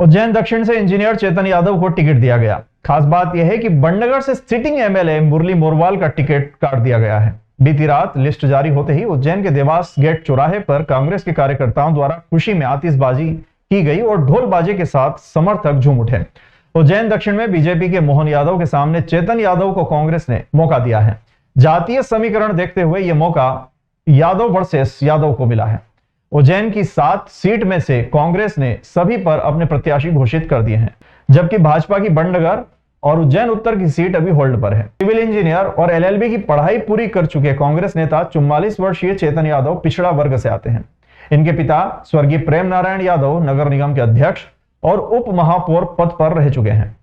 उज्जैन दक्षिण से इंजीनियर चेतन यादव को टिकट दिया गया। खास बात यह है कि बड़नगर से सिटिंग एमएलए मुरली मोरवाल का टिकट काट दिया गया है। बीती रात लिस्ट जारी होते ही उज्जैन के देवास गेट चौराहे पर कांग्रेस के कार्यकर्ताओं द्वारा खुशी में आतिशबाजी की गई और ढोल बाजे के साथ समर्थक झूम उठे। उज्जैन दक्षिण में बीजेपी के मोहन यादव के सामने चेतन यादव को कांग्रेस ने मौका दिया है। जातीय समीकरण देखते हुए यह मौका यादव वर्सेस यादव को मिला है। उज्जैन की 7 सीट में से कांग्रेस ने सभी पर अपने प्रत्याशी घोषित कर दिए हैं, जबकि भाजपा की बड़नगर और उज्जैन उत्तर की सीट अभी होल्ड पर है। सिविल इंजीनियर और एलएलबी की पढ़ाई पूरी कर चुके कांग्रेस नेता 44 वर्षीय चेतन यादव पिछड़ा वर्ग से आते हैं। इनके पिता स्वर्गीय प्रेम नारायण यादव नगर निगम के अध्यक्ष और उप महापौर पद पर रह चुके हैं।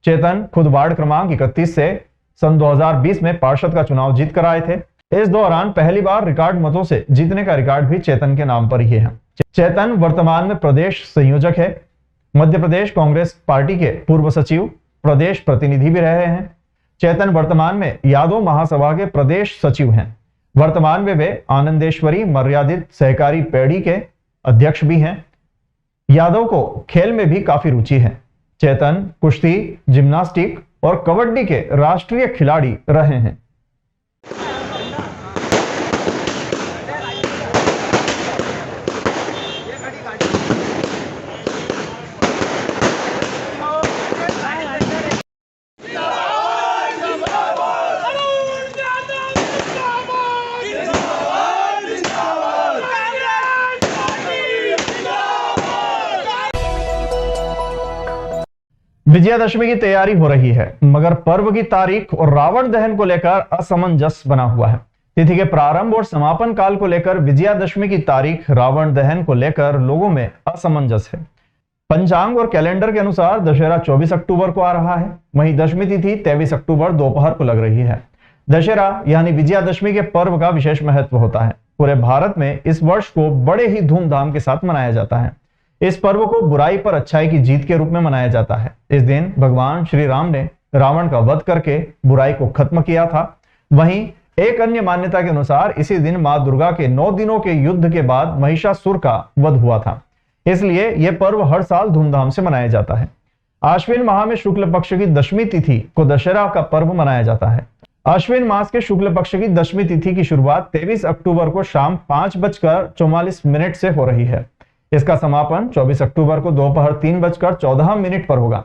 चेतन खुद वार्ड क्रमांक 31 से सन 2020 में पार्षद का चुनाव जीत कर आए थे। इस दौरान पहली बार रिकॉर्ड मतों से जीतने का रिकॉर्ड भी चेतन के नाम पर ही है। चेतन वर्तमान में प्रदेश संयोजक है। मध्य प्रदेश कांग्रेस पार्टी के पूर्व सचिव, प्रदेश प्रतिनिधि भी रहे हैं। चेतन वर्तमान में यादव महासभा के प्रदेश सचिव हैं। वर्तमान में वे आनंदेश्वरी मर्यादित सहकारी पैड़ी के अध्यक्ष भी हैं। यादव को खेल में भी काफी रुचि है। चेतन कुश्ती, जिम्नास्टिक और कबड्डी के राष्ट्रीय खिलाड़ी रहे हैं। विजयादशमी की तैयारी हो रही है, मगर पर्व की तारीख और रावण दहन को लेकर असमंजस बना हुआ है। तिथि के प्रारंभ और समापन काल को लेकर विजयादशमी की तारीख, रावण दहन को लेकर लोगों में असमंजस है। पंचांग और कैलेंडर के अनुसार दशहरा 24 अक्टूबर को आ रहा है, वहीं दशमी तिथि 23 अक्टूबर दोपहर को लग रही है। दशहरा यानी विजयादशमी के पर्व का विशेष महत्व होता है। पूरे भारत में इस वर्ष को बड़े ही धूमधाम के साथ मनाया जाता है। इस पर्व को बुराई पर अच्छाई की जीत के रूप में मनाया जाता है। इस दिन भगवान श्री राम ने रावण का वध करके बुराई को खत्म किया था। वहीं एक अन्य मान्यता के अनुसार इसी दिन मां दुर्गा के 9 दिनों के युद्ध के बाद महिषासुर का वध हुआ था। इसलिए यह पर्व हर साल धूमधाम से मनाया जाता है। आश्विन माह में शुक्ल पक्ष की दशमी तिथि को दशहरा का पर्व मनाया जाता है। आश्विन मास के शुक्ल पक्ष की दशमी तिथि की शुरुआत 23 अक्टूबर को शाम 5:44 से हो रही है। इसका समापन 24 अक्टूबर को दोपहर 3:14 पर होगा।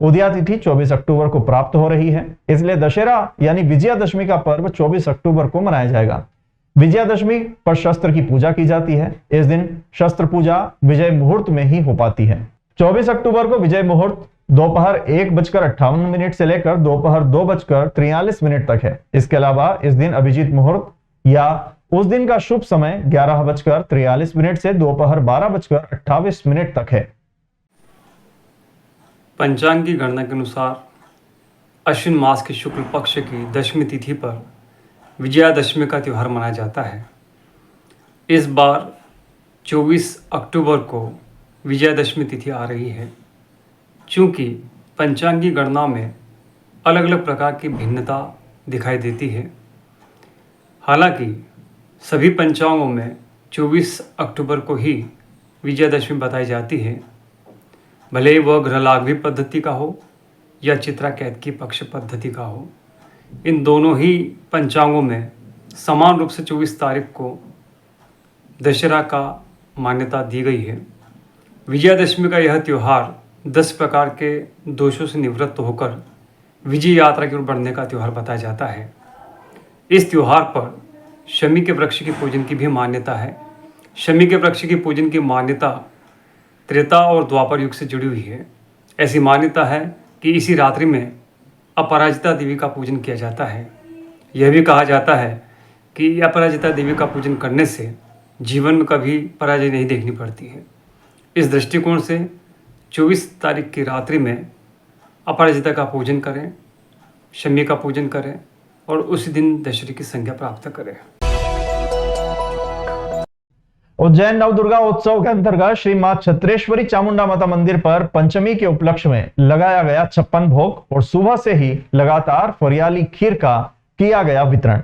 उदया तिथि 24 अक्टूबर को प्राप्त हो रही है, इसलिए दशहरा यानी विजयादशमी का पर्व 24 अक्टूबर को मनाया जाएगा। विजयादशमी पर शस्त्र की पूजा की जाती है। इस दिन शस्त्र पूजा विजय मुहूर्त में ही हो पाती है। 24 अक्टूबर को विजय मुहूर्त दोपहर 1:58 से लेकर दोपहर 2:43 तक है। इसके अलावा इस दिन अभिजीत मुहूर्त या उस दिन का शुभ समय 11:43 से दोपहर 12:28 तक है। पंचांग की गणना के अनुसार अश्विन मास के शुक्ल पक्ष की दशमी तिथि पर विजयादशमी का त्यौहार मनाया जाता है। इस बार 24 अक्टूबर को विजयादशमी तिथि आ रही है। चूँकि पंचांग की गणना में अलग अलग प्रकार की भिन्नता दिखाई देती है, हालांकि सभी पंचांगों में 24 अक्टूबर को ही विजयादशमी बताई जाती है, भले ही वह ग्रहलाघवी पद्धति का हो या चित्रा कैतकी पक्ष पद्धति का हो। इन दोनों ही पंचांगों में समान रूप से 24 तारीख को दशहरा का मान्यता दी गई है। विजयादशमी का यह त्यौहार 10 प्रकार के दोषों से निवृत्त होकर विजय यात्रा की ओर बढ़ने का त्यौहार बताया जाता है। इस त्यौहार पर शमी के वृक्ष की पूजन की भी मान्यता है। शमी के वृक्ष की पूजन की मान्यता त्रेता और द्वापर युग से जुड़ी हुई है। ऐसी मान्यता है कि इसी रात्रि में अपराजिता देवी का पूजन किया जाता है। यह भी कहा जाता है कि अपराजिता देवी का पूजन करने से जीवन में कभी पराजय नहीं देखनी पड़ती है। इस दृष्टिकोण से 24 तारीख की रात्रि में अपराजिता का पूजन करें, शमी का पूजन करें और उसी दिन दशहरे की संज्ञा प्राप्त करें। उज्जैन नवदुर्गा उत्सव के अंतर्गत श्री मां छत्रेश्वरी चामुंडा माता मंदिर पर पंचमी के उपलक्ष्य में लगाया गया 56 भोग और सुबह से ही लगातार फरियाली खीर का किया गया वितरण।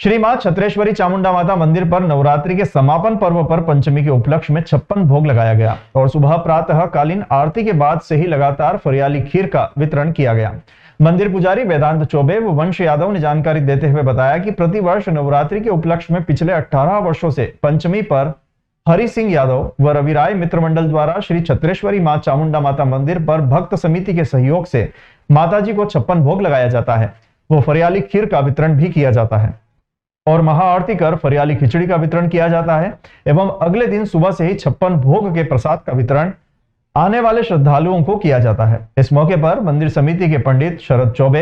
श्री मां छत्रेश्वरी चामुंडा माता मंदिर पर नवरात्रि के समापन पर्व पर पंचमी के उपलक्ष्य में 56 भोग लगाया गया और सुबह प्रातः कालीन आरती के बाद से ही लगातार फरियाली खीर का वितरण किया गया। मंदिर पुजारी वेदांत चौबे व वंश यादव ने जानकारी देते हुए बताया कि प्रतिवर्ष नवरात्रि के उपलक्ष्य में पिछले 18 वर्षों से पंचमी पर हरि सिंह यादव व रविराय मित्र मंडल द्वारा श्री छत्रेश्वरी मां चामुंडा माता मंदिर पर भक्त समिति के सहयोग से माताजी को 56 भोग लगाया जाता है। वो फरियाली खीर का वितरण भी किया जाता है और महाआरती कर फरियाली खिचड़ी का वितरण किया जाता है एवं अगले दिन सुबह से ही 56 भोग के प्रसाद का वितरण आने वाले श्रद्धालुओं को किया जाता है। इस मौके पर मंदिर समिति के पंडित शरद चौबे,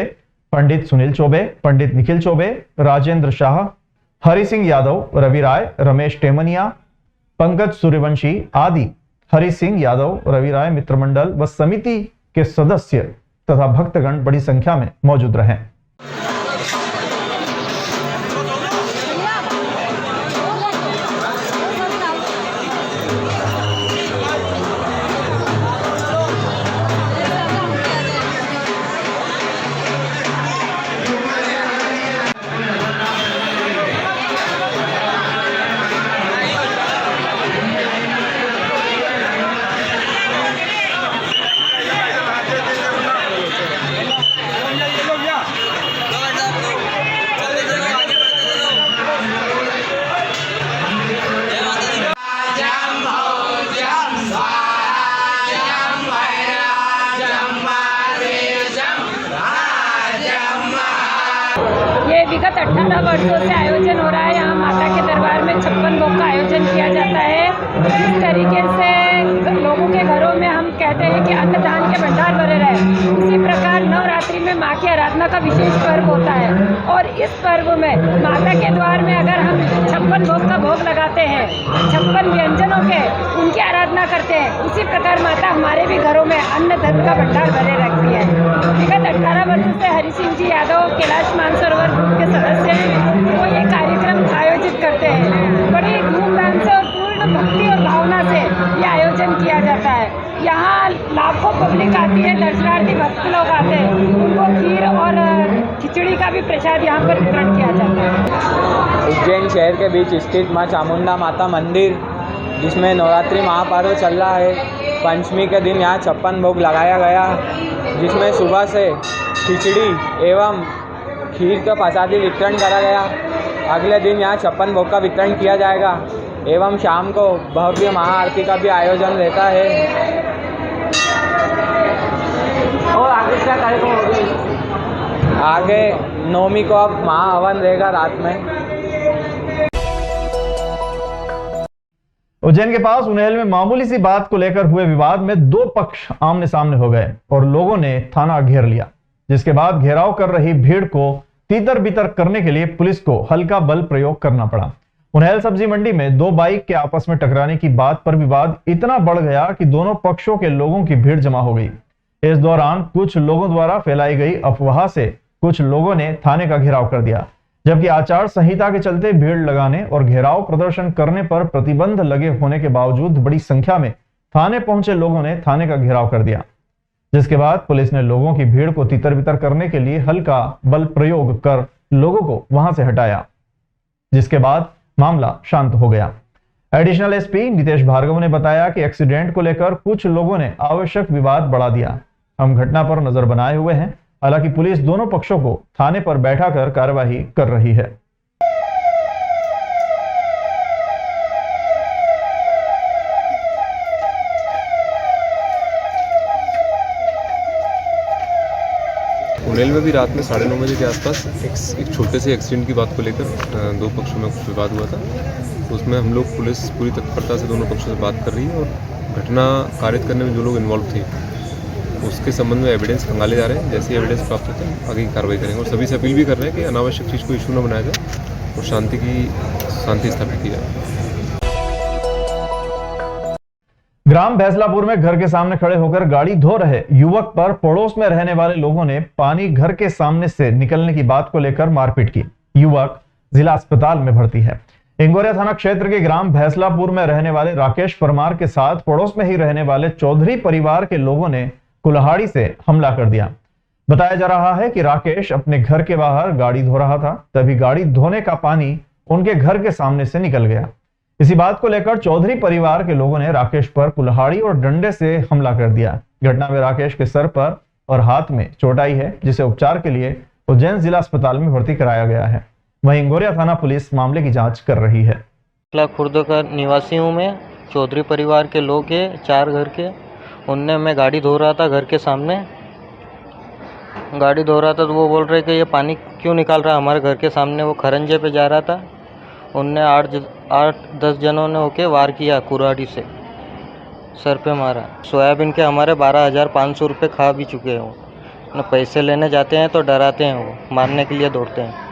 पंडित सुनील चौबे, पंडित निखिल चौबे, राजेंद्र शाह, हरि सिंह यादव, रवि राय, रमेश टेमनिया, पंकज सूर्यवंशी आदि हरि सिंह यादव, रवि राय मित्र मंडल व समिति के सदस्य तथा भक्तगण बड़ी संख्या में मौजूद रहे। ये विगत 18 वर्षों से आयोजन हो रहा है। यहाँ माता के दरबार में 56 भोग का आयोजन किया जाता है। इस तरीके से लोगों के घरों में हम कहते हैं कि अन्नदान के भंडार भरे रहे, उसी प्रकार नवरात्रि में माँ की आराधना का विशेष पर्व होता है और इस पर्व में माता के द्वार में अगर हम 56 भोग का भोग लगाते हैं, 56 व्यंजनों के उनकी आराधना करते हैं, उसी प्रकार माता हमारे भी घरों में अन्न धन का भंडार भरे रखती है। विगत 18 वर्षों से हरि सिंह जी यादव कैलाश मानसरोवर ग्रुप के सदस्य हैं, वो ये कार्यक्रम आयोजित करते हैं। बड़ी धूमधाम से और पूर्ण भक्ति और भावना से ये आयोजन किया जाता है। यहाँ लाखों पब्लिक आती है, दर्शनार्थी भक्त लोग आते हैं, उनको खीर और खिचड़ी का भी प्रसाद यहाँ पर वितरण किया जाता है। उज्जैन शहर के बीच स्थित माँ चामुंडा माता मंदिर, जिसमें नवरात्रि महापर्व चल रहा है, पंचमी के दिन यहाँ 56 भोग लगाया गया, जिसमें सुबह से खिचड़ी एवं खीर का प्रसादी वितरण करा गया। अगले दिन यहाँ 56 भोग का वितरण किया जाएगा एवं शाम को भव्य महाआरती का भी आयोजन रहता है। और आगे क्या कार्यक्रम होगा? आगे नवमी को अब महाहवन रहेगा रात में। उज्जैन के पास उन्हेल में मामूली सी बात को लेकर हुए विवाद में दो पक्ष आमने सामने हो गए और लोगों ने थाना घेर लिया, जिसके बाद घेराव कर रही भीड़ को तीतर बितर करने के लिए पुलिस को हल्का बल प्रयोग करना पड़ा। उन्हेल सब्जी मंडी में दो बाइक के आपस में टकराने की बात पर विवाद इतना बढ़ गया कि दोनों पक्षों के लोगों की भीड़ जमा हो गई। इस दौरान कुछ लोगों द्वारा फैलाई गई अफवाह से कुछ लोगों ने थाने का घेराव कर दिया, जबकि आचार संहिता के चलते भीड़ लगाने और घेराव प्रदर्शन करने पर प्रतिबंध लगे होने के बावजूद बड़ी संख्या में थाने पहुंचे लोगों ने थाने का घेराव कर दिया, जिसके बाद पुलिस ने लोगों की भीड़ को तितर बितर करने के लिए हल्का बल प्रयोग कर लोगों को वहां से हटाया, जिसके बाद मामला शांत हो गया। एडिशनल एसपी नितेश भार्गव ने बताया कि एक्सीडेंट को लेकर कुछ लोगों ने आवश्यक विवाद बढ़ा दिया। हम घटना पर नजर बनाए हुए हैं, हालांकि पुलिस दोनों पक्षों को थाने पर बैठाकर कार्रवाई कर रही है। उन्हेल में भी रात में 9:30 बजे के आसपास एक छोटे से एक्सीडेंट की बात को लेकर दो पक्षों में कुछ विवाद हुआ था। उसमें हम लोग पुलिस पूरी तत्परता से दोनों पक्षों से बात कर रही है और घटना कारित करने में जो लोग इन्वॉल्व थे उसके संबंध में एविडेंस खंगाले जा रहे हैं। जैसे एविडेंस प्राप्त होता है आगे की कार्रवाई करेंगे और सभी से अपील भी कर रहे हैं कि अनावश्यक चीज़ को इशू न बनाया जाए और शांति स्थापित की जाए। ग्राम भैसलापुर में घर के सामने खड़े होकर गाड़ी धो रहे युवक पर पड़ोस में रहने वाले लोगों ने पानी घर के सामने से निकलने की बात को लेकर मारपीट की। युवक जिला अस्पताल में भर्ती है। इंगोरिया थाना क्षेत्र के ग्राम भैसलापुर में रहने वाले राकेश परमार के साथ पड़ोस में ही रहने वाले चौधरी परिवार के लोगों ने कुल्हाड़ी से हमला कर दिया, बताया जा रहा है कि राकेश अपने घर के बाहर गाड़ी धो रहा था, तभी गाड़ी धोने का पानी उनके घर के सामने से निकल गया। इसी बात को लेकर चौधरी परिवार के लोगों ने राकेश पर कुल्हाड़ी और डंडे से हमला कर दिया। घटना में राकेश के सर पर और हाथ में चोट आई है, जिसे उपचार के लिए उज्जैन जिला अस्पताल में भर्ती कराया गया है। वहीं इंगोरिया थाना पुलिस मामले की जांच कर रही है। खुर्द का निवासी हूँ मैं। चौधरी परिवार के लोग हैं 4 घर के। उनने मैं गाड़ी धो रहा था घर के सामने, गाड़ी धो रहा था तो वो बोल रहे कि ये पानी क्यों निकाल रहा है हमारे घर के सामने। वो खरंजे पे जा रहा था। उनने 8-10 जनों ने होके वार किया, कुऱ्हाड़ी से सर पे मारा। सोयाबीन के हमारे 12,500 रुपये खा भी चुके हैं। वो पैसे लेने जाते हैं तो डराते हैं, वो मारने के लिए दौड़ते हैं।